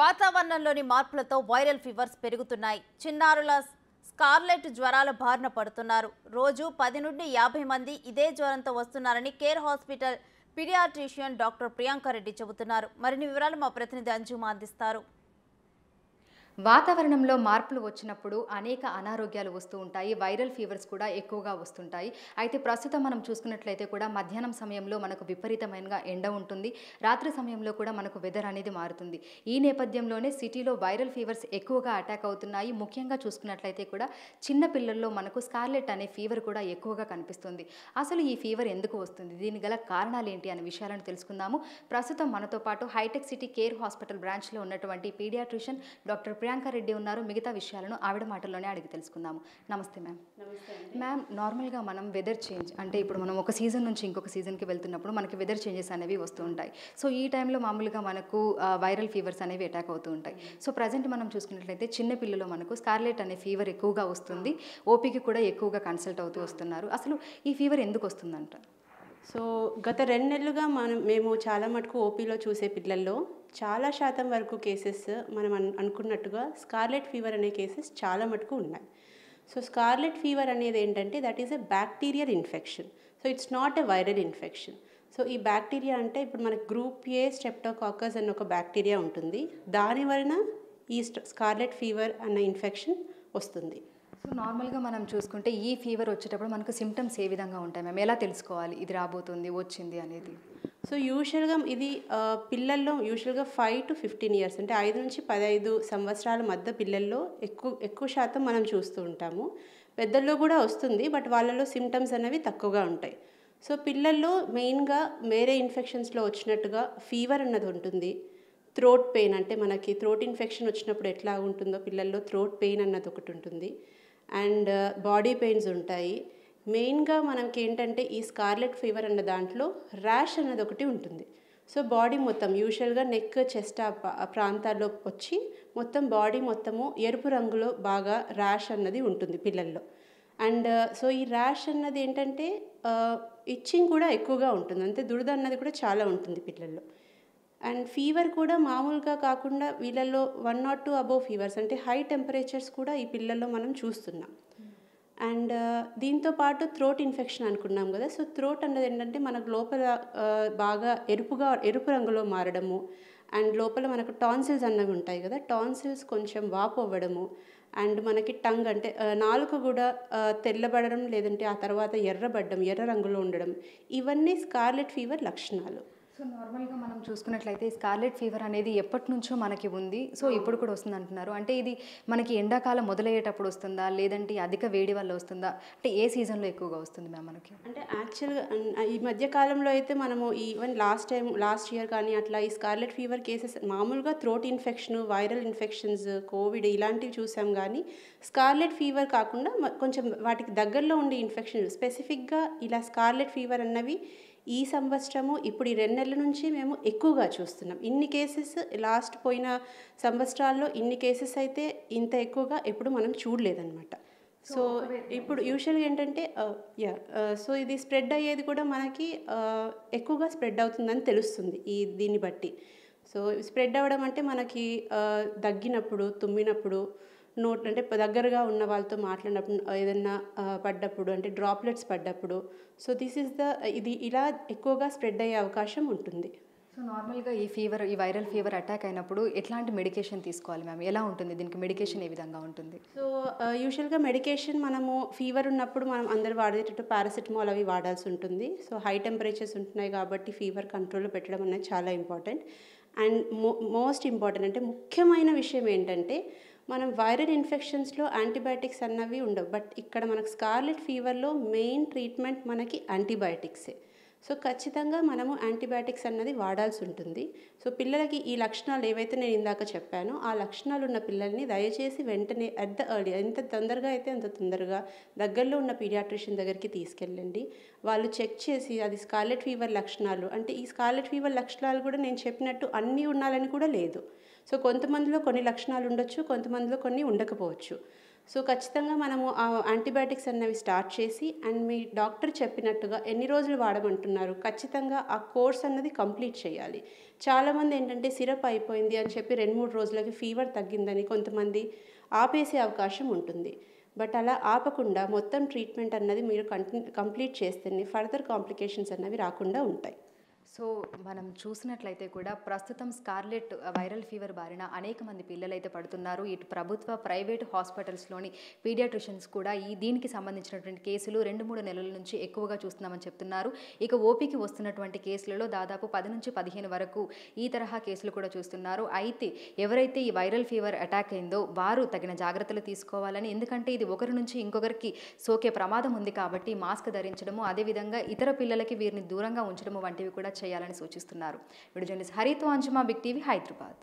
వాతావరణంలోని మార్పులతో viral fevers పెరుగుతున్నాయి. చిన్నారుల స్కార్లెట్ జ్వరాల బారిన పడుతున్నారు. రోజు 10 నుండి 50 మంది ఇదే జ్వరంతో వస్తున్నారని care hospital paediatrician doctor Priyanka Reddy చెబుతున్నారు. మరిన్ని వివరాలు మా ప్రతినిధి అంజుమ అందిస్తారు. వాతావరణంలో మార్పులు వచ్చినప్పుడు అనేక అనారోగ్యాలు వస్తూ ఉంటాయి. వైరల్ ఫీవర్స్ కూడా ఎక్కువగా వస్తుంటాయి. అయితే ప్రస్తుతం మనం చూసుకున్నట్లయితే కూడా మధ్యాహ్నం సమయంలో మనకు విపరీతమైన ఎండ ఉంటుంది. రాత్రి సమయంలో కూడా మనకు వెదర్ అనేది మారుతుంది. ఈ నేపథ్యంలోనే సిటీలో వైరల్ ఫీవర్స్ ఎక్కువగా అటాక్ అవుతున్నాయి. ముఖ్యంగా చూసుకున్నట్లయితే కూడా చిన్న పిల్లల్లో మనకు స్కార్లెట్ అనే ఫీవర్ కూడా ఎక్కువగా కనిపిస్తుంది. అసలు ఈ ఫీవర్ ఎందుకు వస్తుంది, దీని గల కారణాలు ఏంటి అనే విషయాలను తెలుసుకుందాము. ప్రస్తుతం మనతో పాటు హైటెక్ సిటీ కేర్ హాస్పిటల్ బ్రాంచ్లో ఉన్నటువంటి పీడియాట్రిషియన్ డాక్టర్ ప్రియాంక రెడ్డి ఉన్నారు. మిగతా విషయాలను ఆవిడ మాటల్లోనే అడిగి తెలుసుకుందాము. నమస్తే మ్యామ్. మ్యామ్, నార్మల్గా మనం వెదర్ చేంజ్ అంటే ఇప్పుడు మనం ఒక సీజన్ నుంచి ఇంకొక సీజన్కి వెళ్తున్నప్పుడు మనకి వెదర్ చేంజెస్ అనేవి వస్తూ ఉంటాయి. సో ఈ టైంలో మామూలుగా మనకు వైరల్ ఫీవర్స్ అనేవి అటాక్ అవుతూ ఉంటాయి. సో ప్రజెంట్ మనం చూసుకున్నట్లయితే చిన్న పిల్లలు మనకు స్కార్లెట్ అనే ఫీవర్ ఎక్కువగా వస్తుంది. ఓపీకి కూడా ఎక్కువగా కన్సల్ట్ అవుతూ వస్తున్నారు. అసలు ఈ ఫీవర్ ఎందుకు వస్తుందంట? సో గత 2 నెలలుగా మేము చాలా మటుకు ఓపీలో చూసే పిల్లల్లో చాలా శాతం వరకు కేసెస్ మనం అనుకున్నట్టుగా స్కార్లెట్ ఫీవర్ అనే కేసెస్ చాలా మటుకు ఉన్నాయి. సో స్కార్లెట్ ఫీవర్ అనేది ఏంటంటే that is a bacterial infection. So it's not a viral infection. So ఈ బ్యాక్టీరియా అంటే ఇప్పుడు మనకి గ్రూప్ ఏ స్ట్రెప్టోకాకస్ అన్న ఒక బ్యాక్టీరియా ఉంటుంది. దాని వలన ఈ స్కార్లెట్ ఫీవర్ అన్న ఇన్ఫెక్షన్ వస్తుంది. సో నార్మల్గా మనం చూసుకుంటే ఈ ఫీవర్ వచ్చేటప్పుడు మనకు సిమ్టమ్స్ ఏ విధంగా ఉంటాయి మ్యామ్? ఎలా తెలుసుకోవాలి ఇది రాబోతుంది, వచ్చింది అనేది? సో యూజువల్గా ఇది పిల్లల్లో యూజువల్గా 5 to 15 ఇయర్స్ అంటే 5 నుంచి 15 సంవత్సరాల మధ్య పిల్లల్లో ఎక్కువ శాతం మనం చూస్తూ ఉంటాము. పెద్దల్లో కూడా వస్తుంది, బట్ వాళ్ళలో సిమ్టమ్స్ అనేవి తక్కువగా ఉంటాయి. సో పిల్లల్లో మెయిన్గా వేరే ఇన్ఫెక్షన్స్లో వచ్చినట్టుగా ఫీవర్ అన్నది ఉంటుంది. థ్రోట్ పెయిన్ అంటే మనకి థ్రోట్ ఇన్ఫెక్షన్ వచ్చినప్పుడు ఎట్లా ఉంటుందో పిల్లల్లో థ్రోట్ పెయిన్ అన్నది ఒకటి ఉంటుంది. అండ్ బాడీ పెయిన్స్ ఉంటాయి. మెయిన్గా మనకి ఏంటంటే ఈ స్కార్లెట్ ఫీవర్ అన్న దాంట్లో ర్యాష్ అన్నది ఒకటి ఉంటుంది. సో బాడీ మొత్తం యూజువల్గా నెక్, చెస్ట్ ఆ ప్రాంతాల్లో వచ్చి మొత్తం బాడీ మొత్తము ఎరుపు రంగులో బాగా ర్యాష్ అన్నది ఉంటుంది పిల్లల్లో. అండ్ సో ఈ ర్యాష్ అన్నది ఏంటంటే ఇచ్చింగ్ కూడా ఎక్కువగా ఉంటుంది, అంటే దురద అన్నది కూడా చాలా ఉంటుంది పిల్లల్లో. అండ్ ఫీవర్ కూడా మామూలుగా కాకుండా వీళ్ళల్లో 1 or 2 అబోవ్ ఫీవర్స్ అంటే హై టెంపరేచర్స్ కూడా ఈ పిల్లల్లో మనం చూస్తున్నాం. అండ్ దీంతో పాటు థ్రోట్ ఇన్ఫెక్షన్ అనుకున్నాం కదా. సో థ్రోట్ అన్నది ఏంటంటే మనకు లోపల బాగా ఎరుపు రంగులో మారడము. అండ్ లోపల మనకు టాన్సిల్స్ అన్నవి ఉంటాయి కదా, టాన్సిల్స్ కొంచెం వాపు అవ్వడము. అండ్ మనకి టంగ్ అంటే నాలుక కూడా తెల్లబడడం, లేదంటే ఆ తర్వాత ఎర్ర రంగులో ఉండడం, ఇవన్నీ స్కార్లెట్ ఫీవర్ లక్షణాలు. సో నార్మల్గా మనం చూసుకున్నట్లయితే స్కార్లెట్ ఫీవర్ అనేది ఎప్పటి నుంచో మనకి ఉంది. సో ఇప్పుడు కూడా వస్తుంది అంటున్నారు. అంటే ఇది మనకి ఎండాకాలం మొదలయ్యేటప్పుడు వస్తుందా, లేదంటే అధిక వేడి వల్ల వస్తుందా? అంటే ఏ సీజన్లో ఎక్కువగా వస్తుంది మ్యామ్ మనకి? అంటే యాక్చువల్గా ఈ మధ్యకాలంలో అయితే మనము ఈవెన్ లాస్ట్ ఇయర్ కానీ అట్లా ఈ స్కార్లెట్ ఫీవర్ కేసెస్ మామూలుగా throat infection, viral infections, Covid ఇలాంటివి చూసాం. కానీ స్కార్లెట్ ఫీవర్ కాకుండా కొంచెం వాటికి దగ్గరలో ఉండే ఇన్ఫెక్షన్ స్పెసిఫిక్గా ఇలా స్కార్లెట్ ఫీవర్ అన్నవి ఈ సంవత్సరము ఇప్పుడు ఈ 2 నెలల నుంచి మేము ఎక్కువగా చూస్తున్నాం. ఇన్ని కేసెస్ లాస్ట్ పోయిన సంవత్సరాల్లో ఇన్ని కేసెస్ అయితే ఇంత ఎక్కువగా ఎప్పుడు మనం చూడలేదన్నమాట. సో ఇప్పుడు యూజువల్గా ఏంటంటే సో ఇది స్ప్రెడ్ అయ్యేది కూడా మనకి ఎక్కువగా స్ప్రెడ్ అవుతుందని తెలుస్తుంది దీన్ని బట్టి. సో స్ప్రెడ్ అవ్వడం అంటే మనకి దగ్గినప్పుడు, తుమ్మినప్పుడు, అంటే దగ్గరగా ఉన్న వాళ్ళతో మాట్లాడినప్పుడు, ఏదన్నా పడ్డప్పుడు అంటే డ్రాప్లెట్స్ పడ్డప్పుడు, సో ఇది ఇలా ఎక్కువగా స్ప్రెడ్ అయ్యే అవకాశం ఉంటుంది. సో నార్మల్గా ఈ వైరల్ ఫీవర్ అటాక్ అయినప్పుడు ఎట్లాంటి మెడికేషన్ తీసుకోవాలి మ్యామ్? ఎలా ఉంటుంది దీనికి మెడికేషన్, ఏ విధంగా ఉంటుంది? సో యూజువల్గా మెడికేషన్ మనము ఫీవర్ ఉన్నప్పుడు మనం అందరు వాడేటట్టు పారాసిటమాల్ అవి వాడాల్సి ఉంటుంది. సో హై టెంపరేచర్స్ ఉంటున్నాయి కాబట్టి ఫీవర్ కంట్రోల్లో పెట్టడం అనేది చాలా ఇంపార్టెంట్. అండ్ మోస్ట్ ఇంపార్టెంట్ అంటే ముఖ్యమైన విషయం ఏంటంటే మనం వైరల్ ఇన్ఫెక్షన్స్లో యాంటీబయాటిక్స్ అన్నవి ఉండవు, బట్ ఇక్కడ మనకు స్కార్లెట్ ఫీవర్లో మెయిన్ ట్రీట్మెంట్ మనకి యాంటీబయాటిక్సే. సో ఖచ్చితంగా మనము యాంటీబయాటిక్స్ అన్నది వాడాల్సి ఉంటుంది. సో పిల్లలకి ఈ లక్షణాలు ఏవైతే నేను ఇందాక చెప్పానో ఆ లక్షణాలు ఉన్న పిల్లల్ని దయచేసి వెంటనే ఎంత తొందరగా అయితే అంత తొందరగా దగ్గరలో ఉన్న పీడియాట్రిషియన్ దగ్గరికి తీసుకెళ్ళండి. వాళ్ళు చెక్ చేసి అది స్కార్లెట్ ఫీవర్ లక్షణాలు అంటే ఈ స్కార్లెట్ ఫీవర్ లక్షణాలు కూడా నేను చెప్పినట్టు అన్నీ ఉండాలని కూడా లేదు. సో కొంతమందిలో కొన్ని లక్షణాలు ఉండొచ్చు, కొంతమందిలో కొన్ని ఉండకపోవచ్చు. సో ఖచ్చితంగా మనము ఆ యాంటీబయాటిక్స్ అన్నవి స్టార్ట్ చేసి అండ్ మీ డాక్టర్ చెప్పినట్టుగా ఎన్ని రోజులు వాడమంటున్నారు, ఖచ్చితంగా ఆ కోర్స్ అన్నది కంప్లీట్ చేయాలి. చాలామంది ఏంటంటే సిరప్ అయిపోయింది అని చెప్పి 2-3 రోజులకి ఫీవర్ తగ్గిందని కొంతమంది ఆపేసే అవకాశం ఉంటుంది. బట్ అలా ఆపకుండా మొత్తం ట్రీట్మెంట్ అన్నది మీరు కంప్లీట్ చేస్తేనే ఫర్దర్ కాంప్లికేషన్స్ అన్నవి రాకుండా ఉంటాయి. సో మనం చూసినట్లయితే కూడా ప్రస్తుతం స్కార్లెట్ వైరల్ ఫీవర్ బారిన అనేక మంది పిల్లలైతే పడుతున్నారు. ఇటు ప్రభుత్వ ప్రైవేట్ హాస్పిటల్స్లోని పీడియాట్రిషియన్స్ కూడా దీనికి సంబంధించినటువంటి కేసులు 2-3 నెలల నుంచి ఎక్కువగా చూస్తున్నామని చెప్తున్నారు. ఇక ఓపీకి వస్తున్నటువంటి కేసులలో దాదాపు 10 నుంచి 15 వరకు ఈ తరహా కేసులు కూడా చూస్తున్నారు. అయితే ఎవరైతే ఈ వైరల్ ఫీవర్ అటాక్ అయిందో వారు తగిన జాగ్రత్తలు తీసుకోవాలని, ఎందుకంటే ఇది ఒకరి నుంచి ఇంకొకరికి సోకే ప్రమాదం ఉంది కాబట్టి మాస్క్ ధరించడము, అదేవిధంగా ఇతర పిల్లలకి వీరిని దూరంగా ఉంచడము వంటివి కూడా చేయాలని సూచిస్తున్నారు. వీడియో జర్నలిస్ట్ హరితో అంజుమా, బిగ్ టీవీ, హైదరాబాద్.